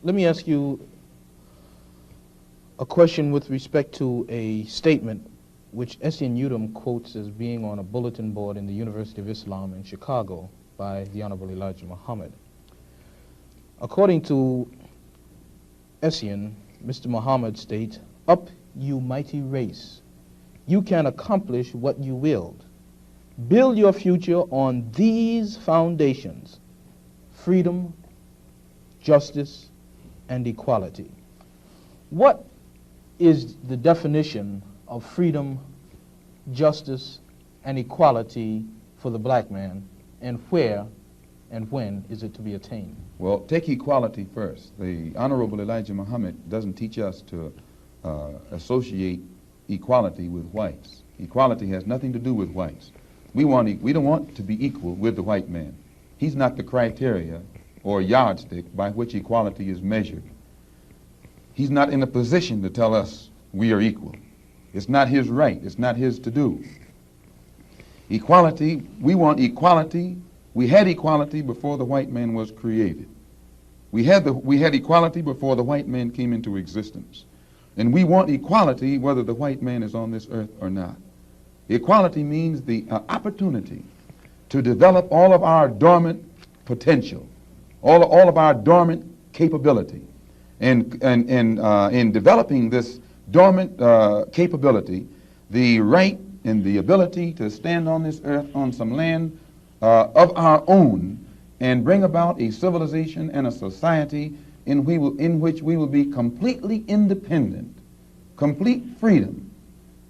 let me ask you a question with respect to a statement which Essien Udom quotes as being on a bulletin board in the University of Islam in Chicago by the Honorable Elijah Muhammad. According to Essien, Mr. Muhammad states, "Up, you mighty race. You can accomplish what you willed. Build your future on these foundations: freedom, justice, and equality." What is the definition of freedom, justice, and equality for the black man, and where and when is it to be attained? Well, take equality first. The Honorable Elijah Muhammad doesn't teach us to associate equality with whites. Equality has nothing to do with whites. We don't want to be equal with the white man. He's not the criteria or yardstick by which equality is measured. He's not in a position to tell us we are equal. It's not his right. It's not his to do. Equality, we want equality. We had equality before the white man was created. We had equality before the white man came into existence. And we want equality whether the white man is on this earth or not. Equality means the opportunity to develop all of our dormant potential, all of our dormant capability. And in developing this dormant capability, the right and the ability to stand on this earth on some land of our own and bring about a civilization and a society in which we will be completely independent, complete freedom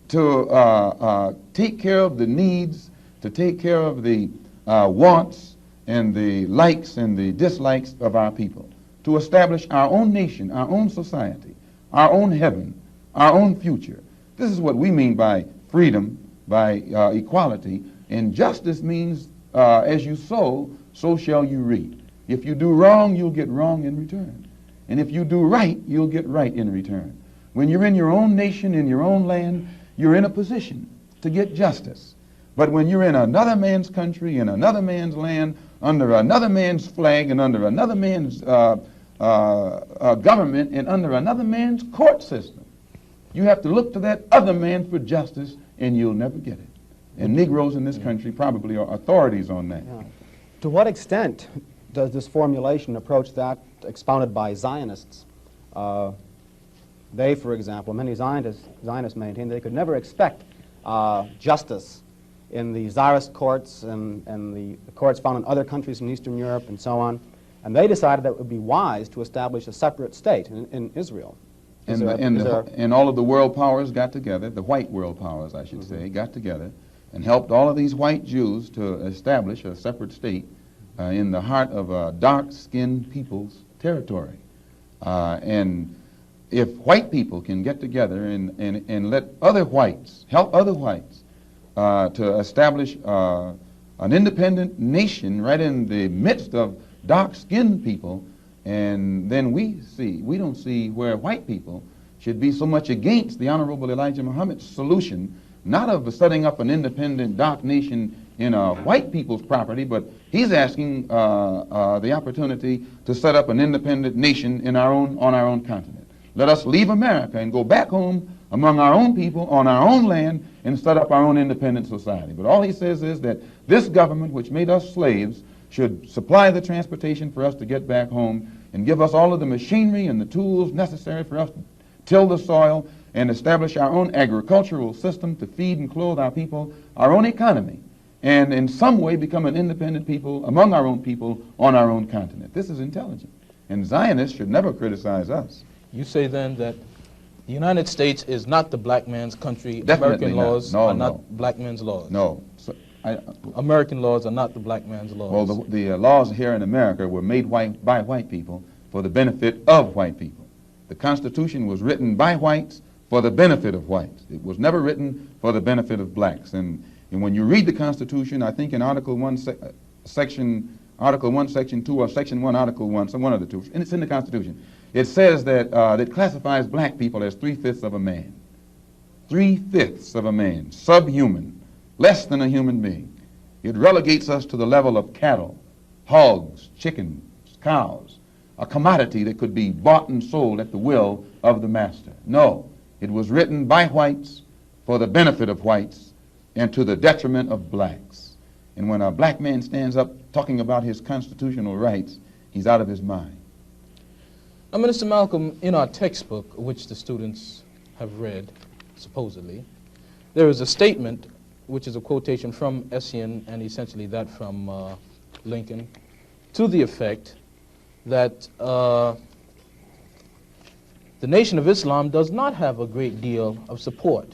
to take care of the needs, to take care of the wants and the likes and the dislikes of our people, to establish our own nation, our own society, our own heaven, our own future. This is what we mean by freedom, by equality. And justice means as you sow, so shall you reap. If you do wrong, you'll get wrong in return. And if you do right, you'll get right in return. When you're in your own nation, in your own land, you're in a position to get justice. But when you're in another man's country, in another man's land, under another man's flag, and under another man's government, and under another man's court system, you have to look to that other man for justice, and you'll never get it. And Negroes in this country probably are authorities on that. Yeah. To what extent does this formulation approach that expounded by Zionists? They, for example, many Zionists maintain they could never expect justice in the Tsarist courts and the courts found in other countries in Eastern Europe and so on. And they decided that it would be wise to establish a separate state in Israel. And all of the world powers got together, the white world powers, I should say, got together and helped all of these white Jews to establish a separate state in the heart of a dark-skinned people's territory. And if white people can get together and let other whites, help other whites to establish an independent nation right in the midst of dark-skinned people, and then we don't see where white people should be so much against the Honorable Elijah Muhammad's solution, not of setting up an independent dark nation in white people's property, but he's asking the opportunity to set up an independent nation on our own continent. Let us leave America and go back home among our own people on our own land and set up our own independent society. But all he says is that this government, which made us slaves, should supply the transportation for us to get back home and give us all of the machinery and the tools necessary for us to till the soil and establish our own agricultural system to feed and clothe our people, our own economy, and in some way become an independent people among our own people on our own continent. This is intelligent. And Zionists should never criticize us. You say then that the United States is not the black man's country. Definitely American not. laws No, are no. not black men's laws. No. American laws are not the black man's laws. Well, the laws here in America were made by white people for the benefit of white people. The Constitution was written by whites for the benefit of whites. It was never written for the benefit of blacks. And when you read the Constitution, I think in Article 1, Section 2, or Section 1, Article 1, some one of the two, and it's in the Constitution, it says that it classifies black people as 3/5 of a man. 3/5 of a man, subhuman, less than a human being. It relegates us to the level of cattle, hogs, chickens, cows. a commodity that could be bought and sold at the will of the master. No, it was written by whites for the benefit of whites and to the detriment of blacks. And when a black man stands up talking about his constitutional rights, he's out of his mind. Now, Minister Malcolm, in our textbook, which the students have read, supposedly, there is a statement, which is a quotation from Essien and essentially that from Lincoln, to the effect that the Nation of Islam does not have a great deal of support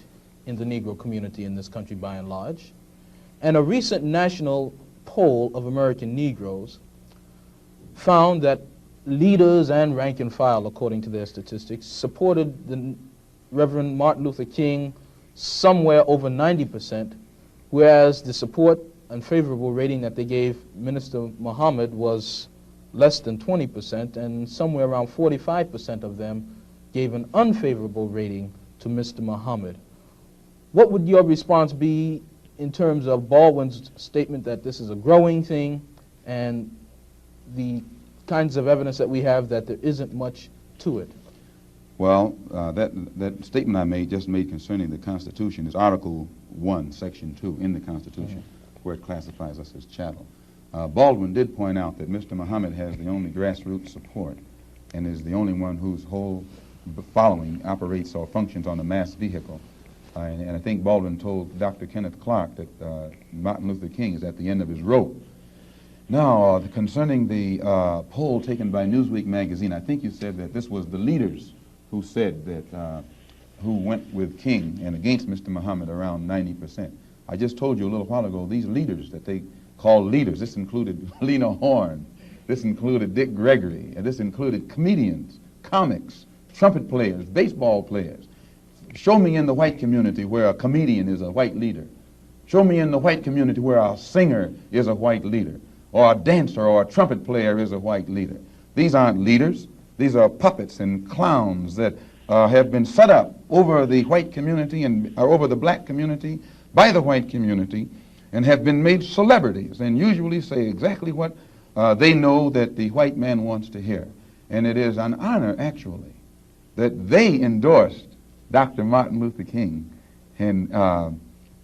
in the Negro community in this country by and large. And a recent national poll of American Negroes found that leaders and rank and file, according to their statistics, supported the Reverend Martin Luther King somewhere over 90%, whereas the support and favorable rating that they gave Minister Muhammad was less than 20%, and somewhere around 45% of them gave an unfavorable rating to Mr. Muhammad. What would your response be in terms of Baldwin's statement that this is a growing thing and the kinds of evidence that we have that there isn't much to it? Well, that statement I just made concerning the Constitution is Article 1, Section 2 in the Constitution, where it classifies us as chattel. Baldwin did point out that Mr. Muhammad has the only grassroots support and is the only one whose whole following operates or functions on a mass vehicle. And I think Baldwin told Dr. Kenneth Clark that Martin Luther King is at the end of his rope. Now, concerning the poll taken by Newsweek magazine, I think you said that this was the leaders who said that, who went with King and against Mr. Muhammad around 90%. I just told you a little while ago, these leaders that they call leaders, this included Lena Horne, this included Dick Gregory, and this included comedians, comics, trumpet players, baseball players. Show me in the white community where a comedian is a white leader. Show me in the white community where a singer is a white leader, or a dancer or a trumpet player is a white leader. These aren't leaders. These are puppets and clowns that have been set up over the white community and over the black community by the white community and have been made celebrities and usually say exactly what they know that the white man wants to hear. And it is an honor, actually, that they endorsed Dr. Martin Luther King and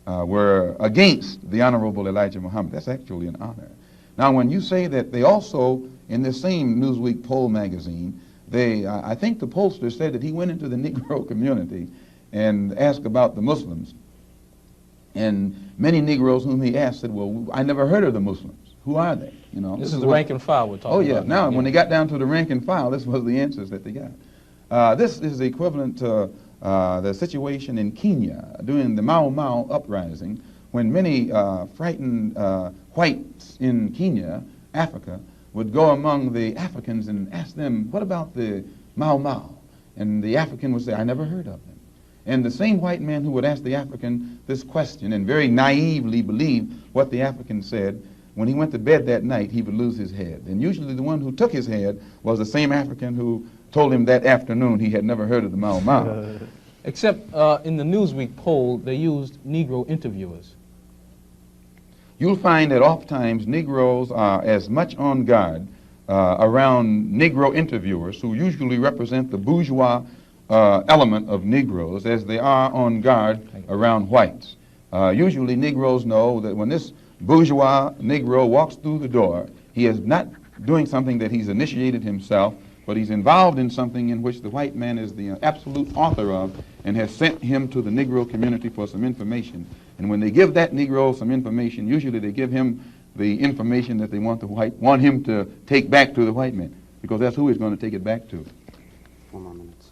were against the Honorable Elijah Muhammad. That's actually an honor. Now, when you say that they also, in this same Newsweek poll magazine, I think the pollster said that he went into the Negro community and asked about the Muslims. And many Negroes whom he asked said, well, I never heard of the Muslims. Who are they? You know, this is the rank and file we're talking about. Oh, yeah. Now, when they got down to the rank and file, this was the answers that they got. This is the equivalent to the situation in Kenya during the Mau Mau uprising, when many frightened whites in Kenya, Africa, would go among the Africans and ask them, what about the Mau Mau? And the African would say, I never heard of them. And the same white man who would ask the African this question and very naively believe what the African said, when he went to bed that night, he would lose his head. And usually the one who took his head was the same African who told him that afternoon he had never heard of the Mau Mau. Except in the Newsweek poll, they used Negro interviewers. You'll find that oftentimes Negroes are as much on guard around Negro interviewers, who usually represent the bourgeois element of Negroes, as they are on guard around whites. Usually Negroes know that when this bourgeois Negro walks through the door, he is not doing something that he's initiated himself, but he's involved in something in which the white man is the absolute author of and has sent him to the Negro community for some information. And when they give that Negro some information, usually they give him the information that they want want him to take back to the white man, because that's who he's going to take it back to. 4 more minutes.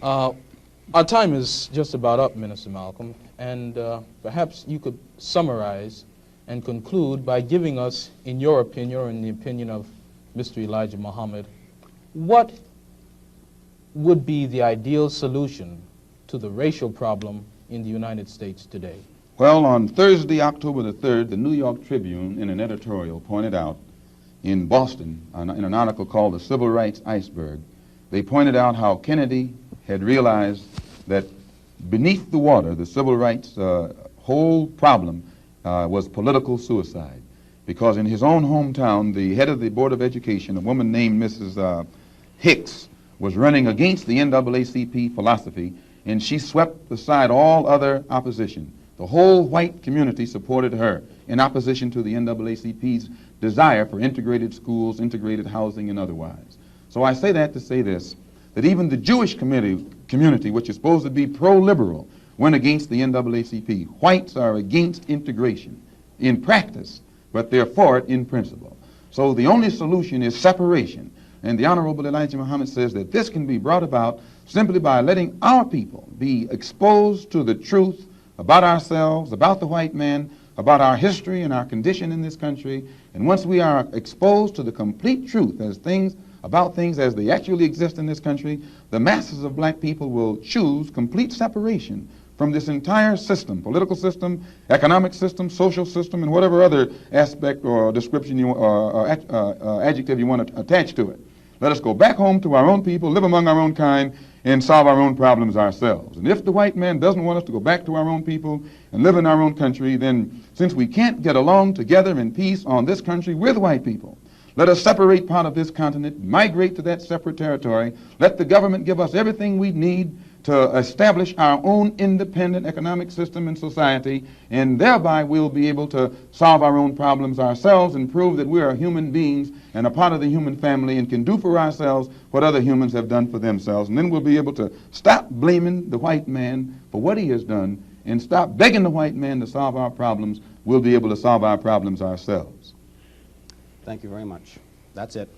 Our time is just about up, Minister Malcolm, and perhaps you could summarize and conclude by giving us, in your opinion, or in the opinion of Mr. Elijah Muhammad, what would be the ideal solution to the racial problem in the United States today? Well, on Thursday, October the 3rd, the New York Tribune, in an editorial, pointed out in Boston, in an article called The Civil Rights Iceberg, they pointed out how Kennedy had realized that beneath the water, the civil rights whole problem was political suicide. because in his own hometown, the head of the Board of Education, a woman named Mrs. Hicks, was running against the NAACP philosophy, and she swept aside all other opposition. The whole white community supported her in opposition to the NAACP's desire for integrated schools, integrated housing, and otherwise. So I say that to say this, that even the Jewish community, which is supposed to be pro-liberal, went against the NAACP. Whites are against integration in practice, but they're for it in principle. So the only solution is separation. And the Honorable Elijah Muhammad says that this can be brought about simply by letting our people be exposed to the truth about ourselves, about the white man, about our history and our condition in this country. And once we are exposed to the complete truth about things as they actually exist in this country, the masses of black people will choose complete separation from this entire system, political system, economic system, social system, and whatever other aspect or description or adjective you want to attach to it. Let us go back home to our own people, live among our own kind, and solve our own problems ourselves. And if the white man doesn't want us to go back to our own people and live in our own country, then since we can't get along together in peace on this country with white people, let us separate part of this continent, migrate to that separate territory, let the government give us everything we need to establish our own independent economic system and society, and thereby we'll be able to solve our own problems ourselves and prove that we are human beings and a part of the human family and can do for ourselves what other humans have done for themselves. And then we'll be able to stop blaming the white man for what he has done and stop begging the white man to solve our problems. We'll be able to solve our problems ourselves. Thank you very much. That's it.